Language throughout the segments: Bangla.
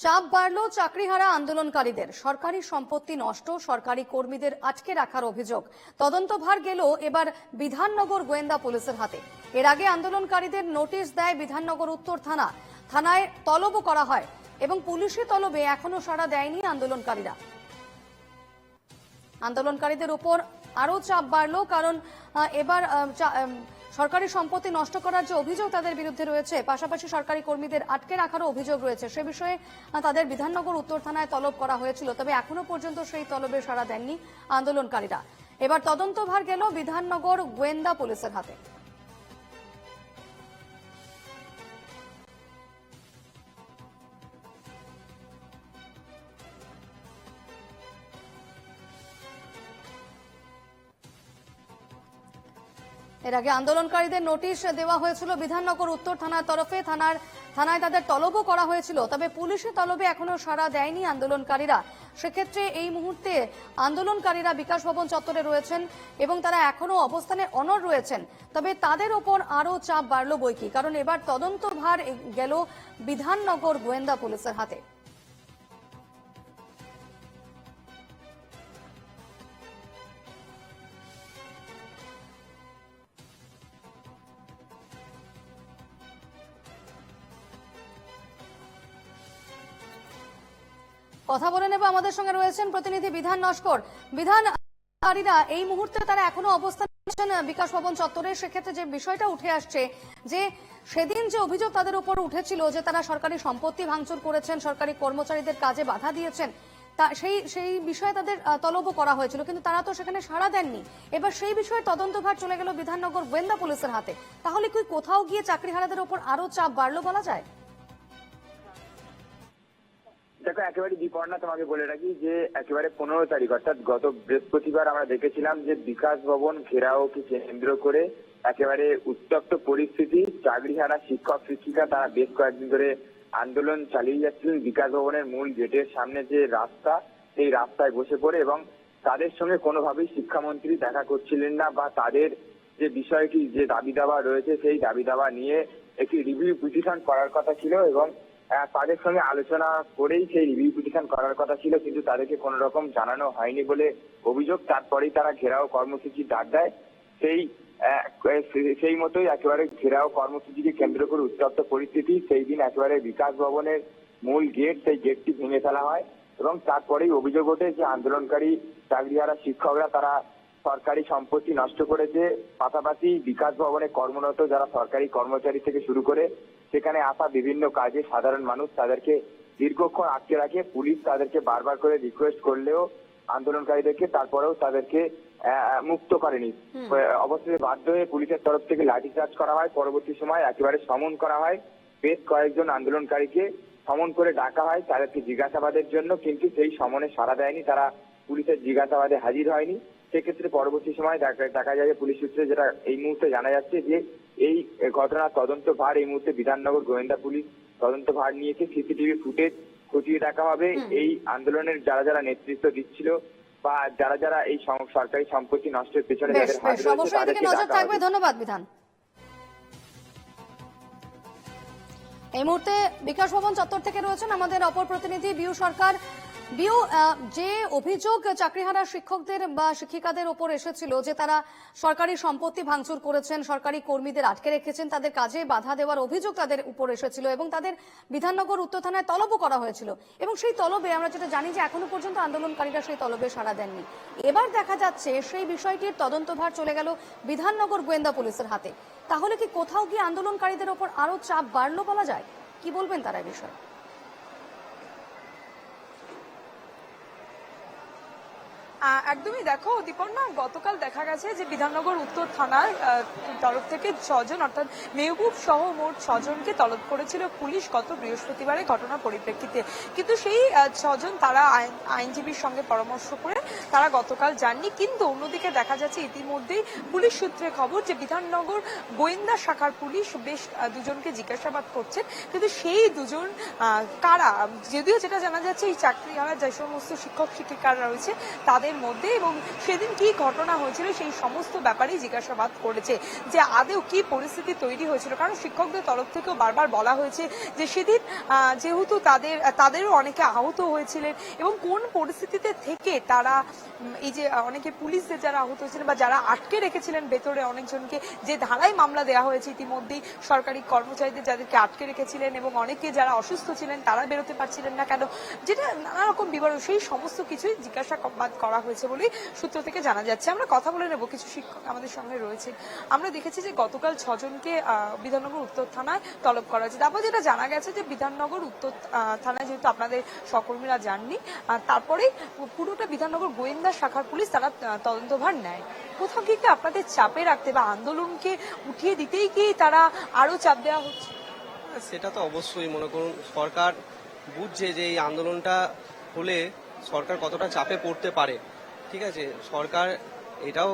চাপ বাড়ল চাকরিহারা আন্দোলনকারীদের। সরকারি সম্পত্তি নষ্ট, সরকারি কর্মীদের আটকে রাখার অভিযোগ। তদন্তভার গেল এবার বিধাননগর গোয়েন্দা পুলিশের হাতে। এর আগে আন্দোলনকারীদের নোটিশ দেয় বিধাননগর উত্তর থানা। থানায় তলবও করা হয় এবং পুলিশি তলবে এখনো সাড়া দেয়নি আন্দোলনকারীরা। আন্দোলনকারীদের উপর আরো চাপ বাড়ল, কারণ এবার সরকারি সম্পত্তি নষ্ট করার যে অভিযোগ তাদের বিরুদ্ধে রয়েছে, পাশাপাশি সরকারি কর্মীদের আটকে রাখারও অভিযোগ রয়েছে। সে বিষয়ে তাদের বিধাননগর উত্তর থানায় তলব করা হয়েছিল, তবে এখনো পর্যন্ত সেই তলবে সাড়া দেননি আন্দোলনকারীরা। এবার তদন্তভার গেল বিধাননগর গোয়েন্দা পুলিশের হাতে। এর আগে আন্দোলনকারীদের নোটিশ দেওয়া হয়েছিল বিধাননগর উত্তর থানার তরফে। থানায় তাদের তলবও করা হয়েছিল, তবে পুলিশি তলবে এখনো সাড়া দেয়নি আন্দোলনকারীরা। সেক্ষেত্রে এই মুহূর্তে আন্দোলনকারীরা বিকাশ ভবন চত্বরে রয়েছেন এবং তারা এখনো অবস্থানে অনড় রয়েছেন। তবে তাদের ওপর আরো চাপ বাড়ল বৈকি, কারণ এবার তদন্তভার গেল বিধাননগর গোয়েন্দা পুলিশের হাতে। কথা বলে নেব, আমাদের সঙ্গে রয়েছেন প্রতিনিধি বিধান নস্কর। বিধানকারীরা এই মুহূর্তে তারা এখনো অবস্থান করছেন বিকাশ ভবন চত্বরে। সেক্ষেত্রে যে বিষয়টা উঠে আসছে, যে সেদিন যে অভিযোগ তাদের উপর উঠেছিল যে তারা সরকারি সম্পত্তি ভাঙচুর করেছেন, সরকারি কর্মচারীদের কাজে বাধা দিয়েছেন, তা সেই বিষয়ে তাদের তলবও করা হয়েছিল, কিন্তু তারা তো সেখানে সাড়া দেননি। এবার সেই বিষয়ে তদন্তভার চলে গেল বিধাননগর গোয়েন্দা পুলিশের হাতে। তাহলে কি কোথাও গিয়ে চাকরিহারাদের উপর আরো চাপ বাড়লো বলা যায়? দেখো, একেবারে বিপর্ণা তোমাকে বলে রাখি যে একেবারে 15 তারিখ অর্থাৎ গত বৃহস্পতিবার আমরা দেখেছিলাম যে বিকাশ ভবন ঘেরাওকে কেন্দ্র করে একেবারে উত্তপ্ত পরিস্থিতি। চাকরিহারা শিক্ষক শিক্ষিকা তারা বেশ কয়েকদিন ধরে আন্দোলন চালিয়ে যাচ্ছিলেন বিকাশ ভবনের মূল গেটের সামনে যে রাস্তা, সেই রাস্তায় বসে পড়ে, এবং তাদের সঙ্গে কোনোভাবেই শিক্ষামন্ত্রী দেখা করছিলেন না, বা তাদের যে বিষয়টি যে দাবি দাবা রয়েছে সেই দাবি দাবা নিয়ে একটি রিভিউ পিটিশন করার কথা ছিল এবং তাদের সঙ্গে আলোচনা করেই সেই রিভিউ পিটিশন করার কথা ছিল, কিন্তু তাদেরকে কোন রকম জানানো হয়নি বলে অভিযোগ। তারপরেই তারা ঘেরাও কর্মসূচি ডাক দেয়। সেই মতোই একেবারে ঘেরাও কর্মসূচিকে কেন্দ্র করে উত্তপ্ত পরিস্থিতি। সেই দিন একেবারে বিকাশ ভবনের মূল গেট, সেই গেটটি ভেঙে ফেলা হয় এবং তারপরেই অভিযোগ ওঠে যে আন্দোলনকারী চাকরিহারা শিক্ষকরা তারা সরকারি সম্পত্তি নষ্ট করেছে। পাশাপাশি বিকাশ ভবনে কর্মরত যারা সরকারি কর্মচারী থেকে শুরু করে সেখানে আসা বিভিন্ন কাজে সাধারণ মানুষ, তাদেরকে দীর্ঘক্ষণ আটকে রাখে। পুলিশ তাদেরকে বারবার করে রিকোয়েস্ট করলেও আন্দোলনকারীদেরকে তারপরেও তাদেরকে মুক্ত করেনি। অবশেষে বাধ্য হয়ে পুলিশের তরফ থেকে লাঠিচার্জ করা হয়। পরবর্তী সময় একেবারে সমন করা হয়। বেশ কয়েকজন আন্দোলনকারীকে সমন করে ডাকা হয় তাদেরকে জিজ্ঞাসাবাদের জন্য, কিন্তু সেই সমনে সাড়া দেয়নি, তারা পুলিশের জিজ্ঞাসাবাদে হাজির হয়নি। সেক্ষেত্রে পরবর্তী সময় দেখা যায় যে পুলিশ সূত্রে যেটা এই মুহূর্তে জানা যাচ্ছে যে এই ঘটনার তদন্ত ভার এই মুহূর্তে বিধাননগর গোয়েন্দা পুলিশ তদন্ত ভার নিয়েছে। সিসিটিভি ফুটেজ খতিয়ে দেখা হবে। এই আন্দোলনের যারা যারা নেতৃত্ব দিচ্ছিল বা যারা যারা এই সরকারি সম্পত্তি নষ্টের পেছনে যাদের হাত রয়েছে তাদেরকে নজর থাকবে। ধন্যবাদ বিধান। এই মুহূর্তে বিকাশ ভবন চত্বর থেকে রয়েছেন আমাদের অপর প্রতিনিধি বিউ সরকার। বিউ, যে অভিযোগ চাকরিহারা শিক্ষকদের বা শিক্ষিকাদের ওপর এসেছিল যে তারা সরকারি সম্পত্তি ভাঙচুর করেছেন, সরকারি কর্মীদের আটকে রেখেছেন, তাদের কাজে বাধা দেওয়ার অভিযোগ তাদের উপর এসেছিল এবং তাদের বিধাননগর উত্তর থানায় তলবও করা হয়েছিল, এবং সেই তলবে আমরা যেটা জানি যে এখনো পর্যন্ত আন্দোলনকারীরা সেই তলবে সাড়া দেননি। এবার দেখা যাচ্ছে সেই বিষয়টির তদন্তভার চলে গেল বিধাননগর গোয়েন্দা পুলিশের হাতে। তাহলে কি কোথাও গিয়ে আন্দোলনকারীদের ওপর আরো চাপ বাড়লো বলা যায়? কি বলবেন তারা এই বিষয়ে? একদমই, দেখো দীপর্ণা, গতকাল দেখা গেছে যে বিধাননগর উত্তর থানার তরফ থেকে 6 জন অর্থাৎ মেহবুব সহ মোট 6 জনকে তলব করেছিল পুলিশ গত বৃহস্পতিবারের ঘটনার পরিপ্রেক্ষিতে। কিন্তু সেই 6 জন তারা আইনজীবীর সঙ্গে পরামর্শ করে তারা গতকাল যাননি। কিন্তু অন্যদিকে দেখা যাচ্ছে ইতিমধ্যেই পুলিশ সূত্রে খবর যে বিধাননগর গোয়েন্দা শাখার পুলিশ বেশ 2 জনকে জিজ্ঞাসাবাদ করছেন। কিন্তু সেই 2 জন কারা, যদিও যেটা জানা যাচ্ছে এই চাকরিহারা যে সমস্ত শিক্ষক শিক্ষিকারা রয়েছে তাদের তাদের মধ্যে এবং সেদিন কি ঘটনা হয়েছিল সেই সমস্ত ব্যাপারেই জিজ্ঞাসাবাদ করেছে, যে আদৌ কি পরিস্থিতি তৈরি হয়েছিল। কারণ শিক্ষকদের তরফ থেকেও বারবার বলা হয়েছে যে সেদিন যেহেতু তাদেরও অনেকে আহত হয়েছিলেন এবং কোন পরিস্থিতিতে থেকে তারা এই যে অনেকে পুলিশদের যারা আহত হয়েছিলেন বা যারা আটকে রেখেছিলেন ভেতরে অনেকজনকে, যে ধারায় মামলা দেওয়া হয়েছে ইতিমধ্যেই সরকারি কর্মচারীদের যাদেরকে আটকে রেখেছিলেন এবং অনেকে যারা অসুস্থ ছিলেন তারা বেরোতে পারছিলেন না কেন, যেটা নানা রকম বিবরণ, সেই সমস্ত কিছুই জিজ্ঞাসাবাদ করা হয়েছে বলেই সূত্র থেকে জানা যাচ্ছে। আমরা কথা বলে নেব, কিছু শিক্ষক আমাদের সঙ্গে রয়েছে। আমরা দেখেছি যে গতকাল 6 জনকে বিধাননগর উত্তর থানায় তলব করা হয়েছে। তারপর যেটা জানা গেছে যে বিধাননগর উত্তর থানায় যেহেতু আপনাদের সহকর্মীরা যাননি, তারপরে পুরোটা বিধাননগর গোয়েন্দা শাখার পুলিশ তারা তদন্তভার নেয়। কোথাও কি আপনাদের চাপে রাখতে বা আন্দোলনকে উঠিয়ে দিতেই কি তারা আরো চাপ দেওয়া হচ্ছে? সেটা তো অবশ্যই, মনে করুন সরকার বুঝছে যে এই আন্দোলনটা হলে সরকার কতটা চাপে পড়তে পারে। ঠিক আছে, সরকার এটাও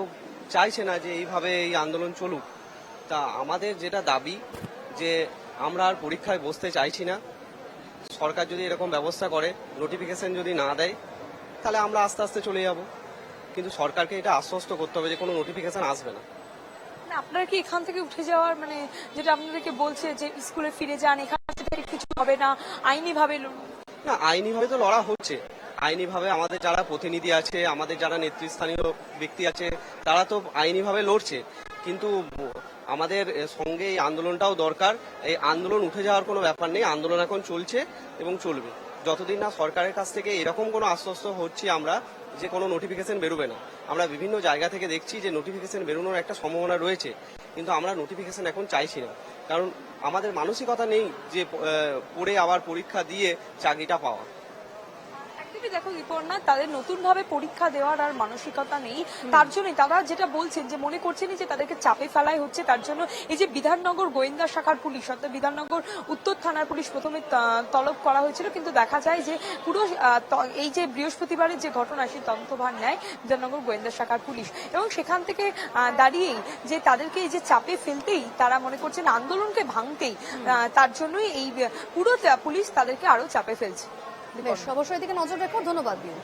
চাইছে না যে এইভাবে এই আন্দোলন চলুক। তা আমাদের যেটা দাবি যে আমরা আর পরীক্ষায় বসতে চাইছি না। সরকার যদি এরকম ব্যবস্থা করে, নোটিফিকেশন যদি না দেয়, তাহলে আমরা আস্তে আস্তে চলে যাব। কিন্তু সরকারকে এটা আশ্বস্ত করতে হবে যে কোনো নোটিফিকেশন আসবে না। আপনারা কি এখান থেকে উঠে যাওয়ার যেটা আপনাদেরকে বলছে যে স্কুলে ফিরে যান, এখান থেকে কিছু হবে না, আইনি ভাবে না, আইনি ভাবে তো লড়া হচ্ছে। আইনি ভাবে আমাদের যারা প্রতিনিধি আছে, আমাদের যারা নেতৃস্থানীয় ব্যক্তি আছে, তারা তো আইনি ভাবে লড়ছে। কিন্তু আমাদের সঙ্গে এই আন্দোলনটাও দরকার। এই আন্দোলন উঠে যাওয়ার কোনো ব্যাপার নেই, আন্দোলন এখন চলছে এবং চলবে যতদিন না সরকারের কাছ থেকে এরকম কোনো আশ্বস্ত হচ্ছি আমরা যে কোনো নোটিফিকেশন বেরোবে না। আমরা বিভিন্ন জায়গা থেকে দেখছি যে নোটিফিকেশন বেরোনোর একটা সম্ভাবনা রয়েছে, কিন্তু আমরা নোটিফিকেশন এখন চাইছি না। কারণ আমাদের মানসিকতা নেই যে পড়ে আবার পরীক্ষা দিয়ে চাকরিটা পাওয়া। দেখো রিপর্ণা, তাদের নতুন ভাবে পরীক্ষা দেওয়ার আর মানসিকতা নেই। তার জন্য তারা যেটা বলছেন যে মনে করছেন যে তাদেরকে চাপে ফেলাই হচ্ছে। তার জন্য এই যে বিধাননগর গোয়েন্দা শাখার পুলিশ অর্থাৎ বিধাননগর উত্তর থানার পুলিশ প্রথমে তলব করা হয়েছিল, কিন্তু দেখা যায় যে পুরো এই যে বৃহস্পতিবারের যে ঘটনা সেই তদন্তভার নেয় বিধাননগর গোয়েন্দা শাখার পুলিশ এবং সেখান থেকে দাঁড়িয়েই যে তাদেরকে এই যে চাপে ফেলতেই তারা মনে করছেন আন্দোলনকে ভাঙতেই, তার জন্যই এই পুরো পুলিশ তাদেরকে আরো চাপে ফেলছে। বেশ, অবশ্যই এদিকে নজর রেখো। ধন্যবাদ দিও।